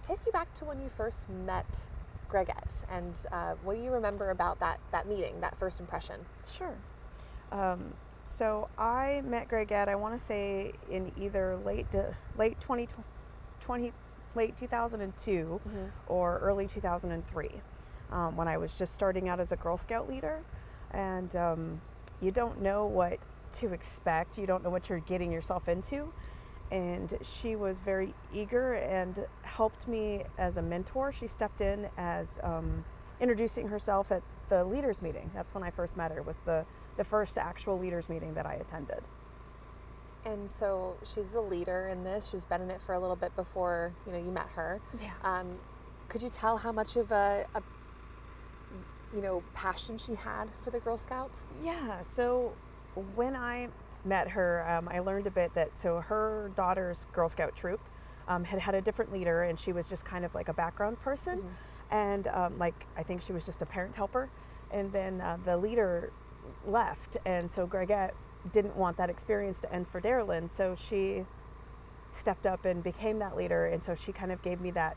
Take me back to when you first met Greggette, and what do you remember about that meeting, that first impression? Sure. So I met Greggette, I want to say in either late 2020, late 2002 or early 2003, when I was just starting out as a Girl Scout leader. And you don't know what to expect. You don't know what you're getting yourself into. And she was very eager and helped me as a mentor. She stepped in as introducing herself at the leaders meeting. That's when I first met her. It was the first actual leaders meeting that I attended. And so she's the leader in this. She's been in it for a little bit before you met her. Yeah. Could you tell how much of a passion she had for the Girl Scouts? Yeah. So when I met her, I learned a bit that her daughter's Girl Scout troop had a different leader, and she was just kind of like a background person, and I think she was just a parent helper. And then the leader left, and so Greggette didn't want that experience to end for Darylyn, so she stepped up and became that leader. And so she kind of gave me that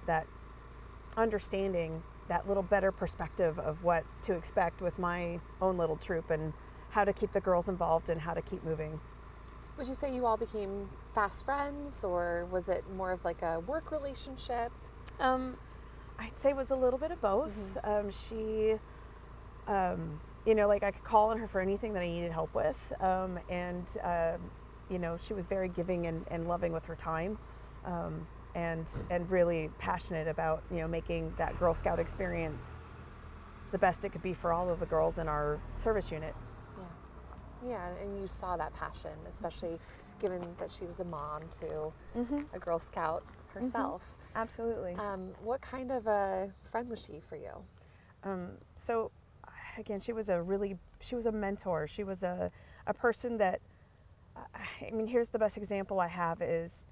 understanding, that little better perspective of what to expect with my own little troop and how to keep the girls involved and how to keep moving. Would you say you all became fast friends, or was it more of like a work relationship? I'd say it was a little bit of both. She, I could call on her for anything that I needed help with. And she was very giving and loving with her time, and really passionate about, making that Girl Scout experience the best it could be for all of the girls in our service unit. Yeah, and you saw that passion, especially given that she was a mom to a Girl Scout herself. Absolutely. What kind of a friend was she for you? So, again, she was a mentor. She was a person that, here's the best example I have is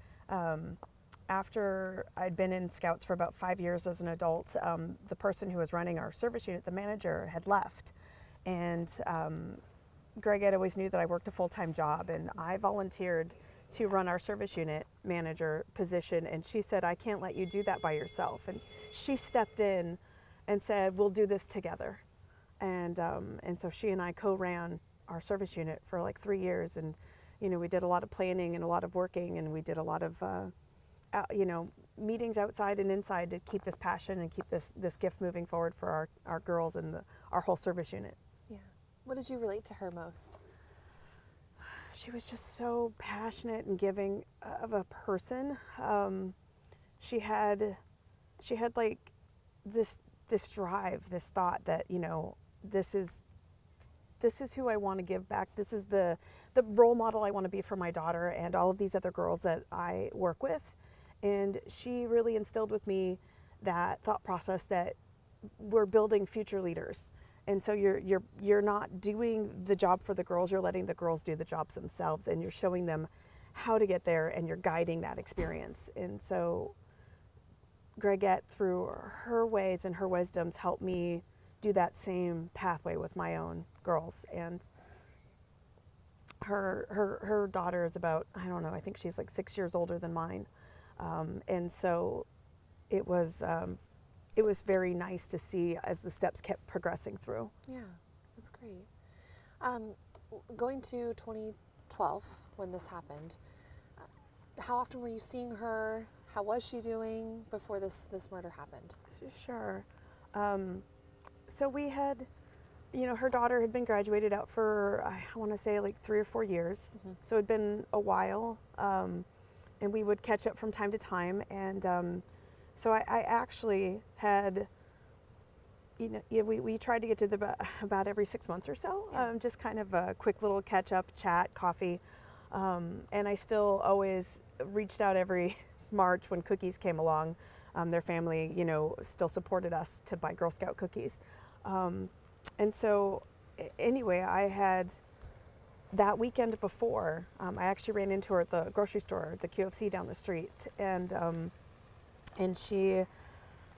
after I'd been in Scouts for about 5 years as an adult, the person who was running our service unit, the manager, had left. And Greggette always knew that I worked a full-time job, and I volunteered to run our service unit manager position, and she said, I can't let you do that by yourself. And she stepped in and said, we'll do this together. And so she and I co-ran our service unit for like 3 years, and we did a lot of planning and a lot of working, and we did a lot of meetings outside and inside to keep this passion and keep this gift moving forward for our girls and our whole service unit. Yeah. What did you relate to her most? She was just so passionate and giving of a person. She had like this drive, this thought that this is who I want to give back. This is the role model I want to be for my daughter and all of these other girls that I work with. And she really instilled with me that thought process that we're building future leaders. And so you're not doing the job for the girls, you're letting the girls do the jobs themselves, and you're showing them how to get there, and you're guiding that experience. And so Greggette, through her ways and her wisdoms, helped me do that same pathway with my own girls. And her daughter is about, I don't know, I think she's like 6 years older than mine. And so it was very nice to see as the steps kept progressing through. Yeah, that's great. Going to 2012 when this happened, how often were you seeing her? How was she doing before this murder happened? Sure. So we had, her daughter had been graduated out for, I want to say like 3 or 4 years. So it'd been a while. And we would catch up from time to time. And so I actually had, we tried to get to about every 6 months or so, just kind of a quick little catch up, chat, coffee. And I still always reached out every March when cookies came along. Their family, still supported us to buy Girl Scout cookies. And so anyway, I had that weekend before, I actually ran into her at the grocery store, the QFC down the street, and she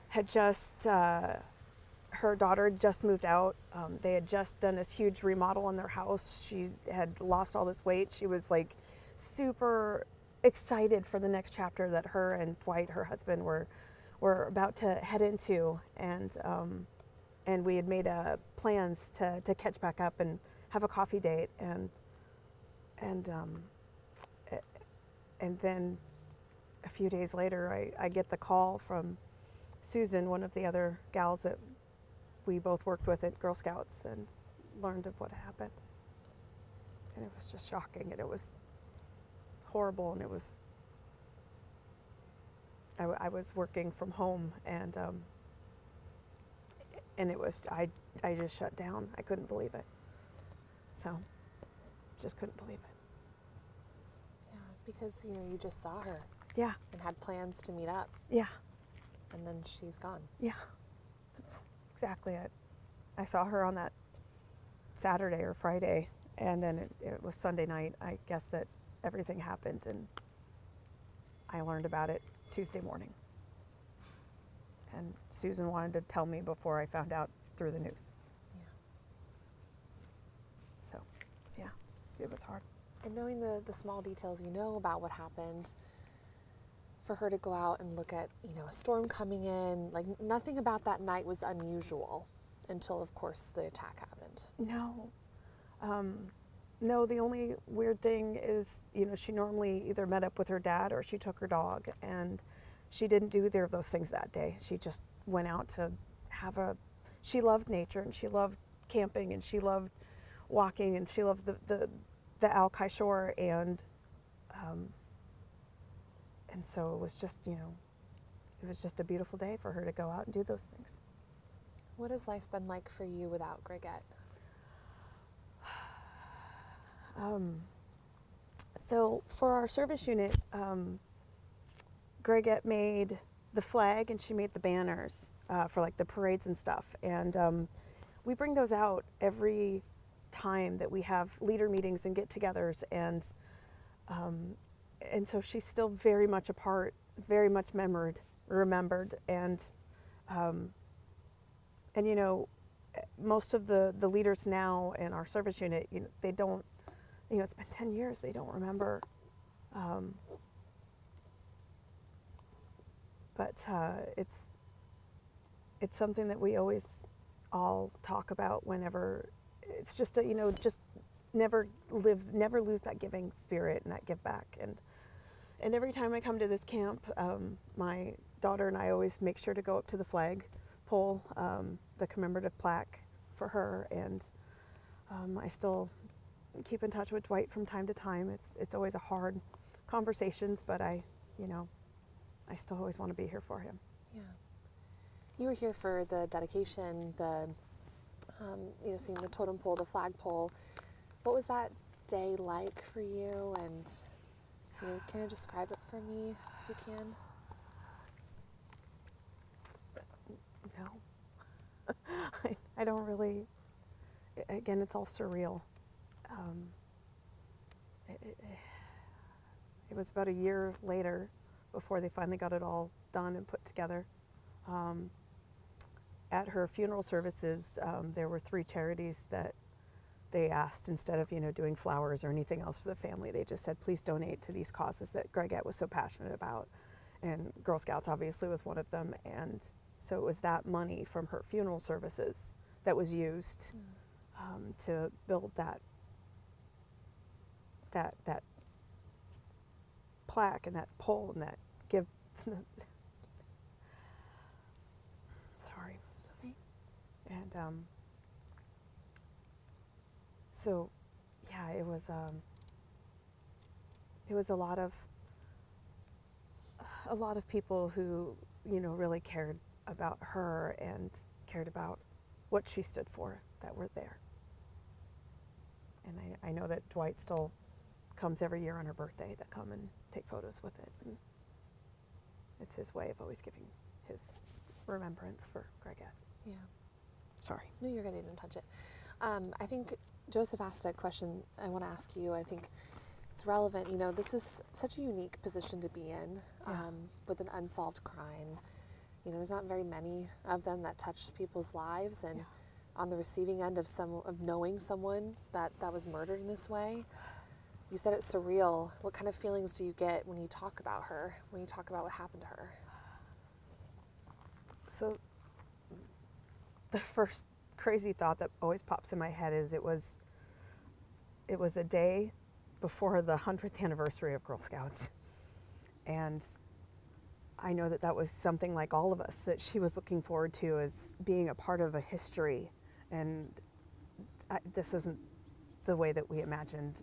had just, her daughter had just moved out. They had just done this huge remodel in their house. She had lost all this weight. She was like super excited for the next chapter that her and Dwight, her husband, were were about to head into, and we had made plans to catch back up and have a coffee date, and then a few days later, I get the call from Susan, one of the other gals that we both worked with at Girl Scouts, and learned of what had happened. And it was just shocking, and it was horrible, and it was, I was working from home, and it was, I just shut down. I couldn't believe it. So, just couldn't believe it. Yeah, because, you just saw her. Yeah. And had plans to meet up. Yeah. And then she's gone. Yeah. That's exactly it. I saw her on that Saturday or Friday, and then it was Sunday night. I guess that everything happened, and I learned about it Tuesday morning. And Susan wanted to tell me before I found out through the news. Yeah. So, yeah, it was hard. And knowing the small details about what happened, for her to go out and look at, a storm coming in, like nothing about that night was unusual until, of course, the attack happened. No. No, the only weird thing is, she normally either met up with her dad or she took her dog, and she didn't do either of those things that day. She just went out to she loved nature, and she loved camping, and she loved walking, and she loved the Alki shore, and so it was just, it was just a beautiful day for her to go out and do those things. What has life been like for you without Greggette? So for our service unit, Greggette made the flag, and she made the banners for like the parades and stuff. And we bring those out every time that we have leader meetings and get-togethers, and so she's still very much a part, very much remembered, and most of the leaders now in our service unit, they don't, it's been 10 years, they don't remember. But it's something that we always all talk about whenever, it's just just never lose that giving spirit and that give back. And every time I come to this camp, my daughter and I always make sure to go up to the flag pole, the commemorative plaque for her, and I still keep in touch with Dwight from time to time. It's always a hard conversations, but I still always want to be here for him. Yeah. You were here for the dedication, seeing the totem pole, the flagpole. What was that day like for you? And, can you describe it for me if you can? No. I don't really, again, it's all surreal. It was about a year later before they finally got it all done and put together. At her funeral services, there were 3 charities that they asked, instead of doing flowers or anything else for the family, they just said, please donate to these causes that Greggette was so passionate about. And Girl Scouts obviously was one of them, and so it was that money from her funeral services that was used to build that plaque and that pole and that give. Sorry. It's okay. And so, yeah, it was a lot of people who really cared about her and cared about what she stood for that were there. And I know that Dwight still comes every year on her birthday to come and take photos with it. And it's his way of always giving his remembrance for Greggette. Yeah. Sorry. No, you're good. I didn't touch it. I think Joseph asked a question I want to ask you. I think it's relevant. This is such a unique position to be in, with an unsolved crime. There's not very many of them that touch people's lives, and on the receiving end of knowing someone that was murdered in this way. You said it's surreal. What kind of feelings do you get when you talk about her, when you talk about what happened to her? So the first crazy thought that always pops in my head is it was a day before the 100th anniversary of Girl Scouts. And I know that that was something like all of us that she was looking forward to as being a part of a history. And this isn't the way that we imagined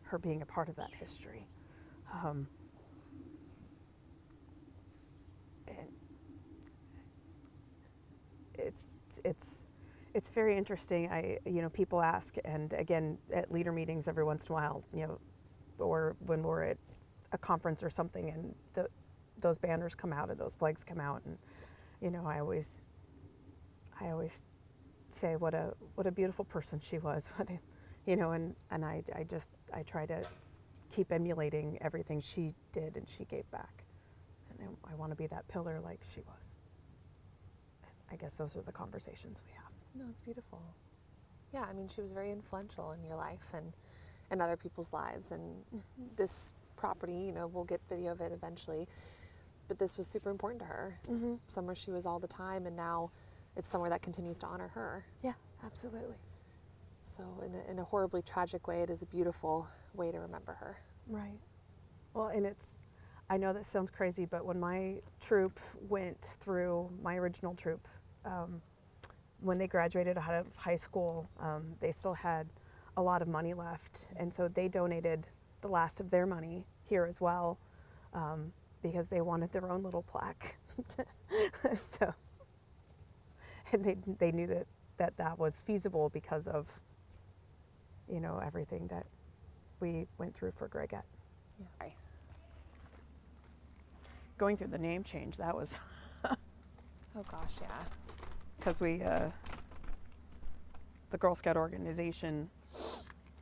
her being a part of that history. And it's very interesting. People ask, and again, at leader meetings every once in a while, or when we're at a conference or something, and those banners come out and those flags come out, and I always say what a beautiful person she was, and I try to keep emulating everything she did and she gave back, and I want to be that pillar like she was. I guess those are the conversations we have. No, it's beautiful. Yeah, I mean, she was very influential in your life and other people's lives. And this property, we'll get video of it eventually, but this was super important to her. Somewhere she was all the time, and now it's somewhere that continues to honor her. Yeah, absolutely. So in a horribly tragic way, it is a beautiful way to remember her. Right. Well, and I know that sounds crazy, but when my troop went through, my original troop, when they graduated out of high school, they still had a lot of money left. And so they donated the last of their money here as well, because they wanted their own little plaque. So, and they knew that was feasible because of, everything that we went through for Greggette. Yeah. Right. Going through the name change, that was Oh gosh, yeah. because the Girl Scout organization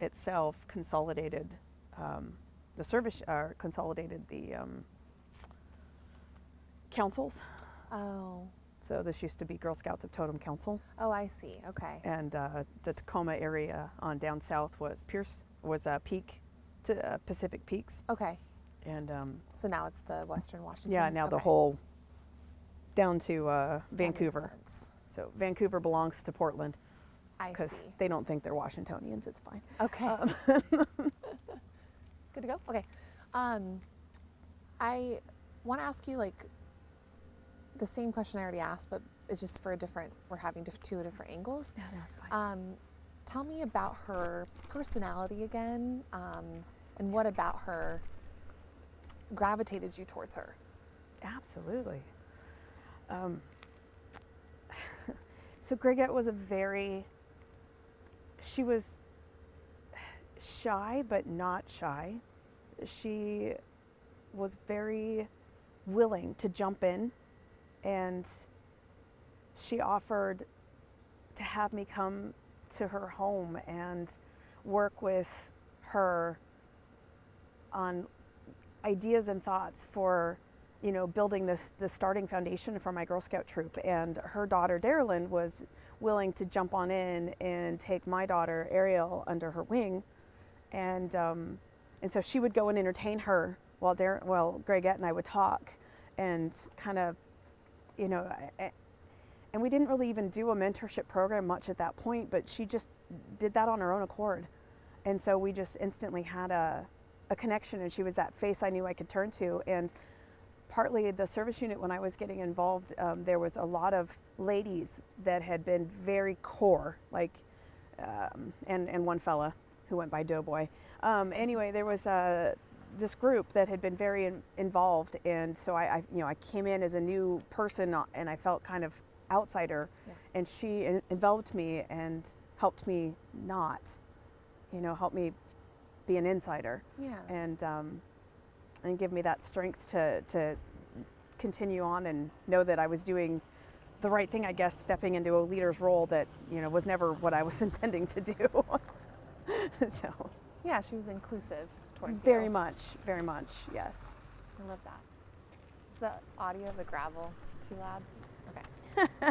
itself consolidated the service, consolidated the councils. Oh. So this used to be Girl Scouts of Totem Council, Oh, I see. Okay. and the Tacoma area on down south was Peak to Pacific Peaks, Okay. and So now it's the Western Washington. yeah, now the Okay. whole down to That makes Vancouver. sense. So Vancouver belongs to Portland I because see. they don't think they're Washingtonians. It's fine. Okay. Good to go? Okay. I want to ask you the same question I already asked, but it's just for we're having two different angles. Yeah, that's fine. Tell me about her personality again, and what about her gravitated you towards her? Absolutely. So Greggette was she was shy, but not shy. She was very willing to jump in, and she offered to have me come to her home and work with her on ideas and thoughts for building the starting foundation for my Girl Scout troop. And her daughter Darylyn was willing to jump on in and take my daughter Ariel under her wing, and so she would go and entertain her while Greggette and I would talk, and kind of, and we didn't really even do a mentorship program much at that point, but she just did that on her own accord, and so we just instantly had a connection, and she was that face I knew I could turn to. And partly the service unit, when I was getting involved, there was a lot of ladies that had been very core, and one fella who went by Doughboy. Anyway, there was this group that had been very involved, and so I came in as a new person, and I felt kind of outsider, Yeah. and she enveloped me and helped me help me be an insider. Yeah. And give me that strength to continue on and know that I was doing the right thing, I guess, stepping into a leader's role that, was never what I was intending to do. So. Yeah, she was inclusive towards Very you. much, yes. I love that. Is the audio of the gravel too loud? Okay.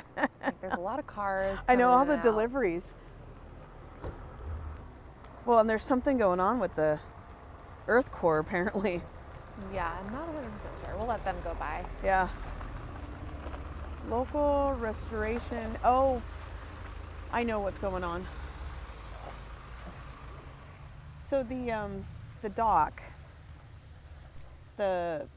There's a lot of cars. I know coming all in the and out. deliveries. Well, and there's something going on with the Earth core, apparently. Yeah, I'm not 100% sure. We'll let them go by. Yeah. Local restoration. Oh, I know what's going on. So the dock, the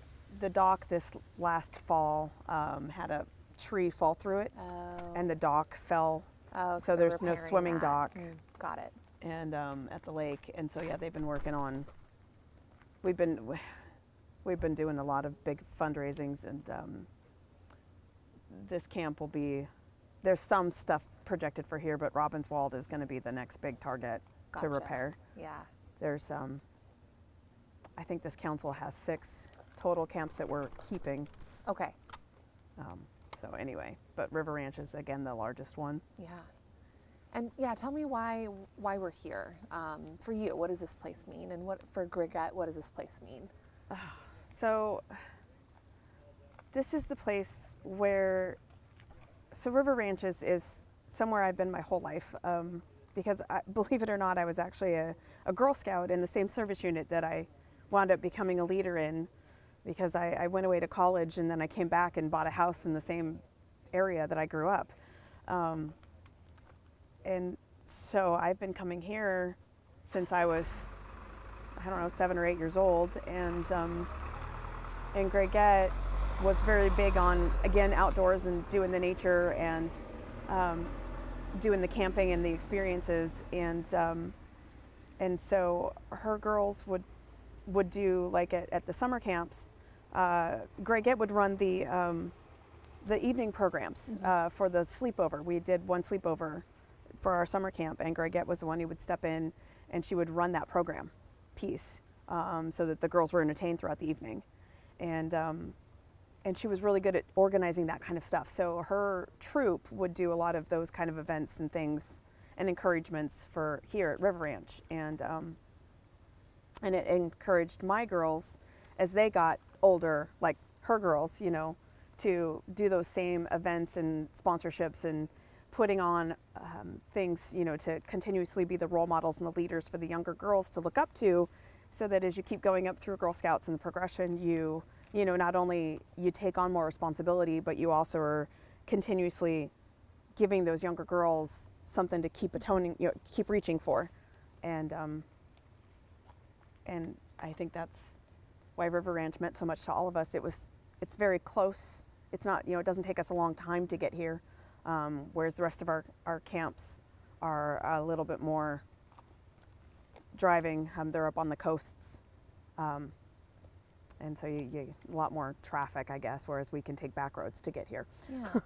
dock this last fall had a tree fall through it, Oh. and the dock fell. Oh, So they're there's no repairing swimming that. dock. Got it. And at the lake, and so yeah, they've been working on. We've been doing a lot of big fundraisings, and this camp will be. There's some stuff projected for here, but Robbinswald is going to be the next big target Gotcha. to repair. Yeah. There's I think this council has 6 total camps that we're keeping. Okay. So anyway, but River Ranch is again the largest one. Yeah. And yeah, tell me why we're here. For you, what does this place mean? And what for Greggette, what does this place mean? So this is the place where, so River Ranch is somewhere I've been my whole life, because believe it or not, I was actually a Girl Scout in the same service unit that I wound up becoming a leader in, because I went away to college and then I came back and bought a house in the same area that I grew up. And so I've been coming here since I was, I don't know, 7 or 8 years old, and Greggette was very big on, again, outdoors and doing the nature and doing the camping and the experiences, and so her girls would do, like at the summer camps, Greggette would run the evening programs for the sleepover. We did one sleepover for our summer camp, and Greggette was the one who would step in, and she would run that program piece, so that the girls were entertained throughout the evening, and she was really good at organizing that kind of stuff. So her troop would do a lot of those kind of events and things and encouragements for here at River Ranch, and it encouraged my girls as they got older, like her girls, you know, to do those same events and sponsorships and putting on things, you know, to continuously be the role models and the leaders for the younger girls to look up to, so that as you keep going up through Girl Scouts and the progression, you know, not only you take on more responsibility, but you also are continuously giving those younger girls something to keep atoning, you know, keep reaching for, and I think that's why River Ranch meant so much to all of us. It's very close. It's not, you know, it doesn't take us a long time to get here. Whereas the rest of our camps are a little bit more driving. They're up on the coasts, and so you a lot more traffic, I guess, whereas we can take back roads to get here. Yeah,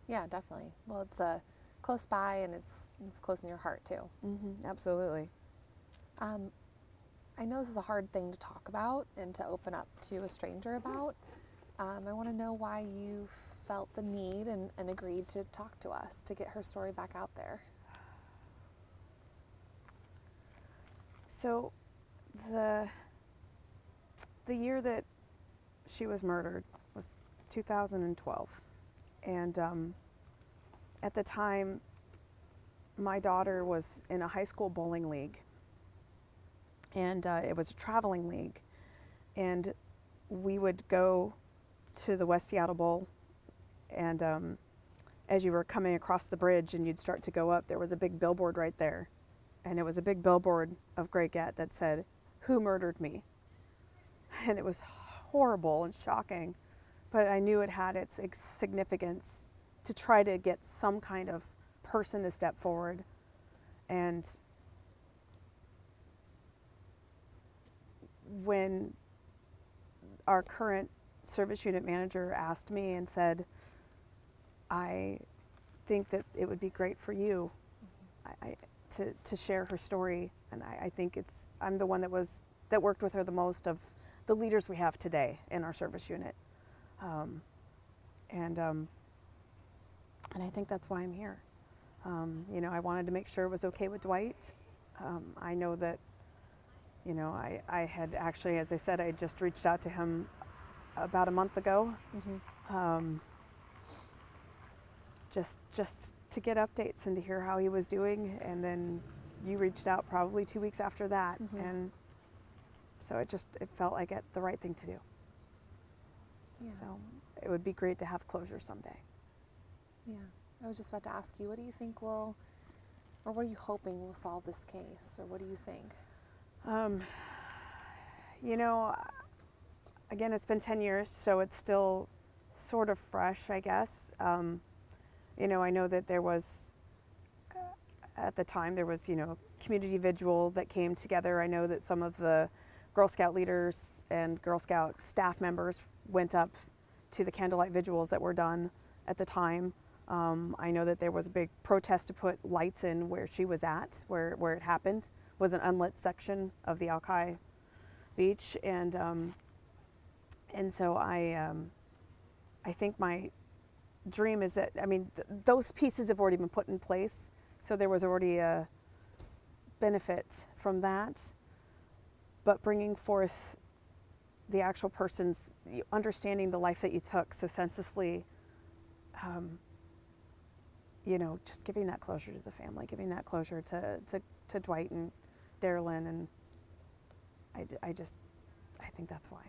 yeah, definitely. Well, it's close by, and it's close in your heart too. Mm-hmm, absolutely. I know this is a hard thing to talk about and to open up to a stranger about. I want to know why you felt the need and agreed to talk to us to get her story back out there. So the year that she was murdered was 2012, and at the time my daughter was in a high school bowling league, and it was a traveling league, and we would go to the West Seattle Bowl, and as you were coming across the bridge and you'd start to go up, there was a big billboard right there, and it was a big billboard of Greggette that said, "Who murdered me?" And it was horrible and shocking, but I knew it had its significance to try to get some kind of person to step forward. And when our current service unit manager asked me and said, "I think that it would be great for you to share her story," and I think I'm the one that worked with her the most of the leaders we have today in our service unit, and I think that's why I'm here. You know, I wanted to make sure it was okay with Dwight. I know that, you know, I had actually, as I said, I just reached out to him about a month ago, just to get updates and to hear how he was doing, and then you reached out probably 2 weeks after that, and so it felt like the right thing to do. Yeah. So it would be great to have closure someday. Yeah. I was just about to ask you, what do you think will, or what are you hoping will solve this case, or what do you think? You know, again, it's been 10 years, so it's still sort of fresh, I guess. You know, I know that there was, at the time, there was, you know, community vigil that came together. I know that some of the Girl Scout leaders and Girl Scout staff members went up to the candlelight vigils that were done at the time. I know that there was a big protest to put lights in where she was at, where it happened, was an unlit section of the Alki Beach, and so I think my dream is that, I mean, those pieces have already been put in place, so there was already a benefit from that, but bringing forth the actual person's understanding the life that you took so senselessly, you know, just giving that closure to the family, giving that closure to Dwight and Darylyn, and I think that's why.